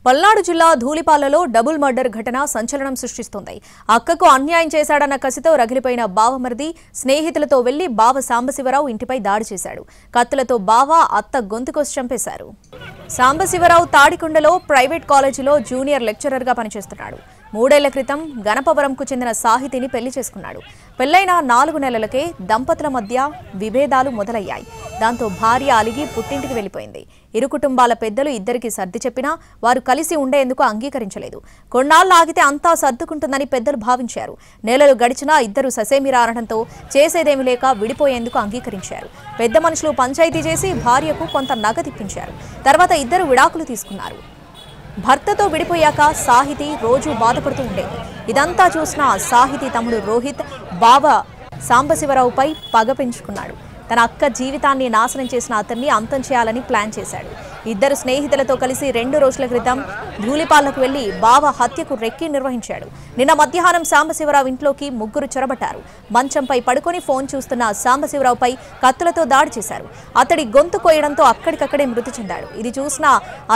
పల్నాడు జిల్లా ధూళిపాలలో double murder ఘటన సంచలనం సృష్టిస్తోంది. అక్కకు అన్యాయం చేశాడన్న కసితో రగిలిపోయిన బావమరిది స్నేహితులతో వెళ్లి బావ సాంబశివరావు ఇంటిపై దాడి చేశాడు. కత్తులతో బావ, అత్త గొంతుకోసి చంపేశారు. సాంబశివరావు తాడికొండలో ప్రైవేట్ కాలేజీలో జూనియర్ లెక్చరర్గా పనిచేస్తున్నాడు. 3 ఏళ్ల క్రితం గణపవరంకు చెందిన సాహితిని పెళ్లి చేసుకున్నాడు. పెళ్లైన 4 నెలలకే దంపతుల మధ్య విభేదాలు మొదలయ్యాయి. దాంతో భార్య అలిగి పుట్టింటికి వెళ్లిపోయింది. ఇరు కుటుంబాల పెద్దలు ఇద్దరికి సర్ది చెప్పినా వారు కలిసి ఉండేందుకు అంగీకరించలేదు. కొన్నాళ్లు ఆగితే అంతా సర్దుకుంటుందని పెద్దలు భావించారు. నెలలు గడిచినా ఇద్దరు ససేమిరా అనడంతో చేసేదేమీ లేక విడిపోయేందుకు అంగీకరించారు. పెద్ద మనుషులు పంచాయతీ చేసి భార్యకు కొంత నగదిప్పించారు. తర్వాత ఇద్దరు విడాకులు తీసుకున్నారు. భర్తతో విడిపోయాక సాహితి రోజు బాధపడుతూ ఉండేది. ఇదంతా చూసిన సాహితి తమ్ముడు రోహిత్ బావ సాంబశివరావుపై పగ పెంచుకున్నాడు. తన అక్క జీవితాన్ని నాశనం చేసిన అతన్ని అంతం చేయాలని ప్లాన్ చేశాడు. ఇద్దరు స్నేహితులతో కలిసి 2 రోజుల క్రితం ధూళిపాలకు వెళ్లి బావ హత్యకు రెక్కి నిర్వహించాడు. నిన్న మధ్యాహ్నం సాంబశివరావు ఇంట్లోకి ముగ్గురు చొరబట్టారు. మంచంపై పడుకొని ఫోన్ చూస్తున్న సాంబశివరావుపై కత్తులతో దాడి చేశారు. అతడి గొంతు కోయడంతో అక్కడికక్కడే మృతి చెందాడు. ఇది చూసిన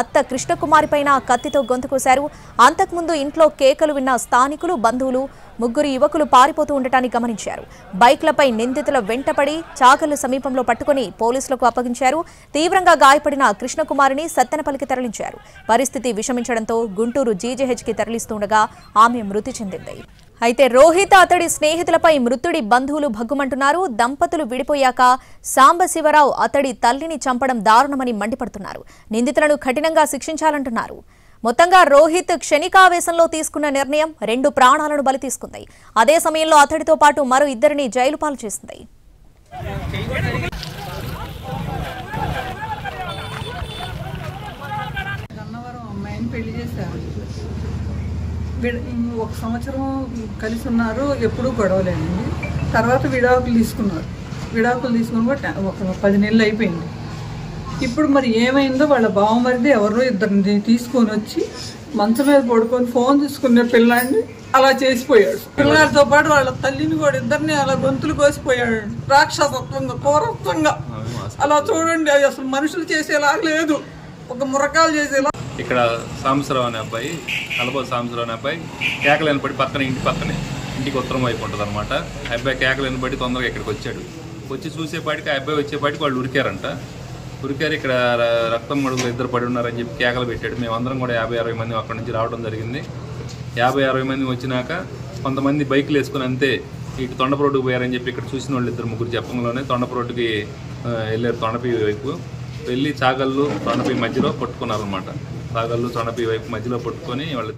అత్త కృష్ణకుమారి పైన కత్తితో గొంతు కోశారు. అంతకుముందు ఇంట్లో కేకలు విన్న స్థానికులు, బంధువులు ముగ్గురు యువకులు పారిపోతూ ఉండటాన్ని గమనించారు. బైక్లపై నిందితుల వెంటపడి చాకళ్ల సమీపంలో పట్టుకుని పోలీసులకు అప్పగించారు. తీవ్రంగా గాయపడిన కృష్ణకుమారిని సత్తెనపల్లికి తరలించారు. పరిస్థితి విషమించడంతో గుంటూరు జీజీహెచ్కి తరలిస్తుండగా ఆమె మృతి చెందింది. అయితే రోహిత్, అతడి స్నేహితులపై మృతుడి బంధువులు భగ్గుమంటున్నారు. దంపతులు విడిపోయాక సాంబశివరావు అతడి తల్లిని చంపడం దారుణమని మండిపడుతున్నారు. నిందితులను కఠినంగా శిక్షించాలంటున్నారు. మొత్తంగా రోహిత్ క్షణికావేశంలో తీసుకున్న నిర్ణయం 2 ప్రాణాలను బలి తీసుకుంది. అదే సమయంలో అతడితో పాటు మరో ఇద్దరిని జైలు పాలు చేసింది. పెళ్లి చేశారు. 1 సంవత్సరం కలిసి ఉన్నారు, ఎప్పుడూ గొడవలేదండి. తర్వాత విడాకులు తీసుకున్నారు. విడాకులు తీసుకుని ఒక 10 నెలలు అయిపోయింది. ఇప్పుడు మరి ఏమైందో వాళ్ళ బావమరిది ఎవరో ఇద్దరిని తీసుకొని వచ్చి మంచం మీద పడుకొని ఫోన్ తీసుకునే పిల్లాడిని అలా చేసిపోయాడు. పిల్లలతో పాటు వాళ్ళ తల్లిని కూడా ఇద్దరిని అలా గొంతులు కోసిపోయాడు. రాక్షసత్వంగా, కోరత్వంగా. అలా చూడండి, అసలు మనుషులు చేసేలా లేదు, ఒక మురకాలు చేసేలా. ఇక్కడ సాంబశివరావు అనే అబ్బాయి, అలబోతు సాంబశివరావు అనే అబ్బాయి కేకలేని పడి ఇంటికి ఉత్తరం వైపు ఉంటుంది అనమాట. ఆ అబ్బాయి కేకలేని పడి తొందరగా ఇక్కడికి వచ్చాడు. వచ్చి చూసేపాటికి ఆ అబ్బాయి వచ్చేపాటికి వాళ్ళు ఉరికారు. ఇక్కడ రక్తం మడుగులు ఇద్దరు పడి ఉన్నారని చెప్పి కేకలు పెట్టాడు. మేమందరం కూడా 50-60 మంది అక్కడి నుంచి రావడం జరిగింది. 50-60 మంది వచ్చినాక కొంతమంది బైకులు వేసుకుని అంతే ఇటు తొండపరోడ్డుకు పోయారని చెప్పి ఇక్కడ చూసిన వాళ్ళు 2-3 చెప్పంలోనే తొండపరోడ్డుకి వెళ్ళారు. తొండపి వైపు వెళ్ళి చాగళ్ళు తొండపి మధ్యలో పట్టుకున్నారనమాట. చాగళ్ళు తొండపి వైపు మధ్యలో పట్టుకొని వాళ్ళు.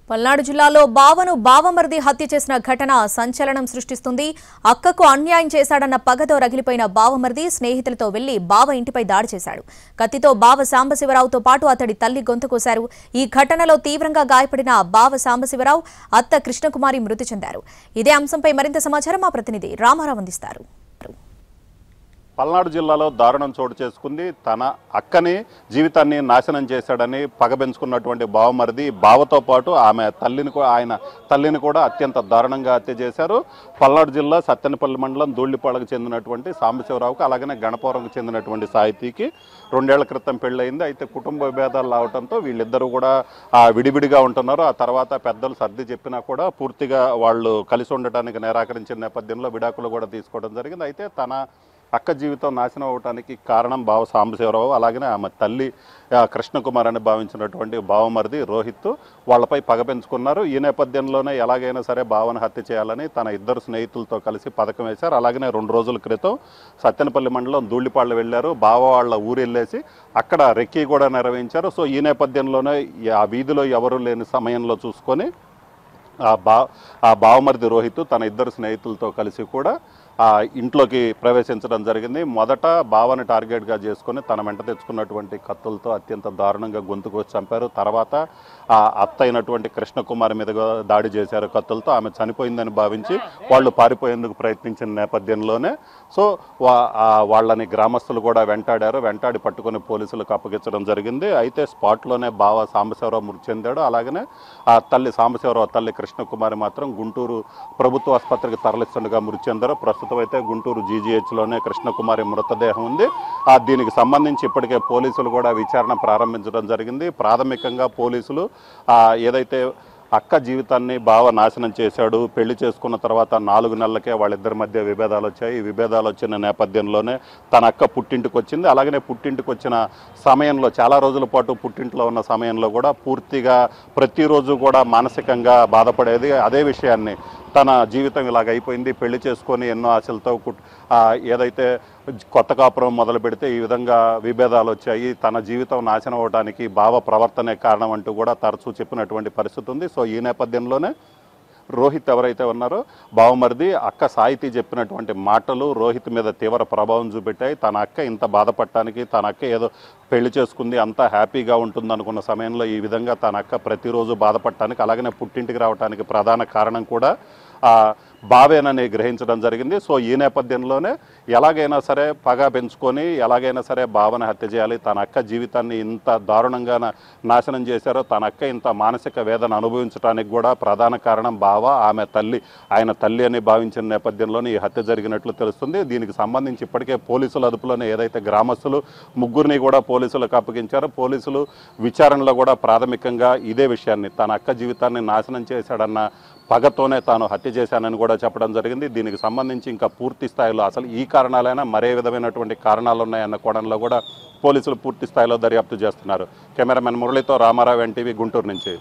పల్నాడు జిల్లాలో బావను బావమరిది హత్య చేసిన ఘటన సంచలనం సృష్టిస్తుంది. అక్కకు అన్యాయం చేశాడన్న పగతో రగిలిపోయిన బావమరిది స్నేహితులతో వెళ్లి బావ ఇంటిపై దాడి చేశాడు. కత్తితో బావ సాంబశివరావుతో పాటు అతడి తల్లి గొంతు కోశారు. ఈ ఘటనలో తీవ్రంగా గాయపడిన బావ సాంబశివరావు, అత్త కృష్ణకుమారి మృతి చెందారు. ఇదే అంశంపై మరింత సమాచారం మా ప్రతినిధి రామారావు అందిస్తారు. పల్నాడు జిల్లాలో దారుణం చోటు చేసుకుంది. తన అక్కని జీవితాన్ని నాశనం చేశాడని పగబెంచుకున్నటువంటి బావమరిది బావతో పాటు ఆయన తల్లిని కూడా అత్యంత దారుణంగా హత్య చేశారు. పల్నాడు జిల్లా సత్తెనపల్లి మండలం ధూళిపాలకు చెందినటువంటి సాంబశివరావుకి, అలాగనే గణపవరంకు చెందినటువంటి సాహితీకి 2 ఏళ్ల క్రితం పెళ్ళయింది. అయితే కుటుంబ విభేదాలు రావడంతో వీళ్ళిద్దరూ కూడా విడివిడిగా ఉంటున్నారు. ఆ తర్వాత పెద్దలు సర్ది చెప్పినా కూడా పూర్తిగా వాళ్ళు కలిసి ఉండటానికి నిరాకరించిన నేపథ్యంలో విడాకులు కూడా తీసుకోవడం జరిగింది. అయితే తన అక్క జీవితం నాశనం అవడానికి కారణం బావ సాంబశివరావు, అలాగనే ఆమె తల్లి కృష్ణకుమార్ అని భావించినటువంటి బావమరిది రోహిత్ వాళ్ళపై పగ పెంచుకున్నారు. ఈ నేపథ్యంలోనే ఎలాగైనా సరే బావను హత్య చేయాలని తన ఇద్దరు స్నేహితులతో కలిసి పథకం వేశారు. అలాగనే 2 రోజుల క్రితం సత్తెనపల్లి మండలం ధూళిపాళ్ళు వెళ్ళారు. బావ వాళ్ళ ఊరు వెళ్ళేసి అక్కడ రెక్కీ కూడా నిర్వహించారు. సో ఈ నేపథ్యంలోనే ఆ వీధిలో ఎవరు లేని సమయంలో చూసుకొని ఆ బావమరిది రోహిత్ తన ఇద్దరు స్నేహితులతో కలిసి కూడా ఇంట్లోకి ప్రవేశించడం జరిగింది. మొదట బావని టార్గెట్గా చేసుకుని తన వెంట తెచ్చుకున్నటువంటి కత్తులతో అత్యంత దారుణంగా గొంతుకొచ్చి చంపారు. తర్వాత అత్త అయినటువంటి కృష్ణకుమారి మీద దాడి చేశారు కత్తులతో. ఆమె చనిపోయిందని భావించి వాళ్ళు పారిపోయేందుకు ప్రయత్నించిన నేపథ్యంలోనే వాళ్ళని గ్రామస్తులు కూడా వెంటాడి పట్టుకుని పోలీసులకు అప్పగించడం జరిగింది. అయితే స్పాట్లోనే బావ సాంబశివరావు మృతి చెందాడు. అలాగనే ఆ తల్లి సాంబశివరావు తల్లి కృష్ణకుమారి మాత్రం గుంటూరు ప్రభుత్వ ఆసుపత్రికి తరలిస్తుండగా మృతి చెందారు. ప్రస్తుతం ప్రస్తుతం అయితే గుంటూరు జీజీహెచ్లోనే కృష్ణకుమారి మృతదేహం ఉంది. దీనికి సంబంధించి ఇప్పటికే పోలీసులు కూడా విచారణ ప్రారంభించడం జరిగింది. ప్రాథమికంగా పోలీసులు ఏదైతే అక్క జీవితాన్ని బావ నాశనం చేశాడు, పెళ్లి చేసుకున్న తర్వాత 4 నెలలకే వాళ్ళిద్దరి మధ్య విభేదాలు వచ్చాయి. ఈ విభేదాలు వచ్చిన నేపథ్యంలోనే తన అక్క పుట్టింటికి వచ్చింది. అలాగనే పుట్టింటికి వచ్చిన సమయంలో చాలా రోజుల పాటు పుట్టింట్లో ఉన్న సమయంలో కూడా పూర్తిగా ప్రతిరోజు కూడా మానసికంగా బాధపడేది. అదే విషయాన్ని తన జీవితం ఇలాగ అయిపోయింది, పెళ్లి చేసుకొని ఎన్నో ఆశలతో ఏదైతే కొత్త కాపురం మొదలు పెడితే ఈ విధంగా విభేదాలు వచ్చాయి, తన జీవితం నాశనం అవడానికి బావ ప్రవర్తనే కారణం అంటూ కూడా తరచూ చెప్పినటువంటి పరిస్థితి ఉంది. సో ఈ నేపథ్యంలోనే రోహిత్ ఎవరైతే ఉన్నారో బావమరిది అక్క సాహితీ చెప్పినటువంటి మాటలు రోహిత్ మీద తీవ్ర ప్రభావం చూపెట్టాయి. తన అక్క ఇంత బాధపడటానికి, తన అక్క ఏదో పెళ్లి చేసుకుంది అంతా హ్యాపీగా ఉంటుంది అనుకున్న సమయంలో ఈ విధంగా తన అక్క ప్రతిరోజు బాధపడటానికి, అలాగనే పుట్టింటికి రావడానికి ప్రధాన కారణం కూడా బావేనని గ్రహించడం జరిగింది. సో ఈ నేపథ్యంలోనే ఎలాగైనా సరే పగ పెంచుకొని ఎలాగైనా సరే బావని హత్య చేయాలి, తన అక్క జీవితాన్ని ఇంత దారుణంగా నాశనం చేశారో, తన అక్క ఇంత మానసిక వేదన అనుభవించడానికి కూడా ప్రధాన కారణం బావ, ఆమె తల్లి, ఆయన తల్లి అని భావించిన నేపథ్యంలోనే ఈ హత్య జరిగినట్లు తెలుస్తుంది. దీనికి సంబంధించి ఇప్పటికే పోలీసుల అదుపులోనే ఏదైతే గ్రామస్తులు 3 కూడా పోలీసులకు అప్పగించారో, పోలీసులు విచారణలో కూడా ప్రాథమికంగా ఇదే విషయాన్ని, తన అక్క జీవితాన్ని నాశనం చేశాడన్న పగతోనే తాను హత్య చేశానని కూడా చెప్పడం జరిగింది. దీనికి సంబంధించి ఇంకా పూర్తి స్థాయిలో అసలు ఈ కారణాలైనా మరే విధమైనటువంటి కారణాలు ఉన్నాయన్న కోణంలో కూడా పోలీసులు పూర్తి స్థాయిలో దర్యాప్తు చేస్తున్నారు. కెమెరామెన్ మురళితో రామారావు, ఎన్టీవీ, గుంటూరు నుంచి.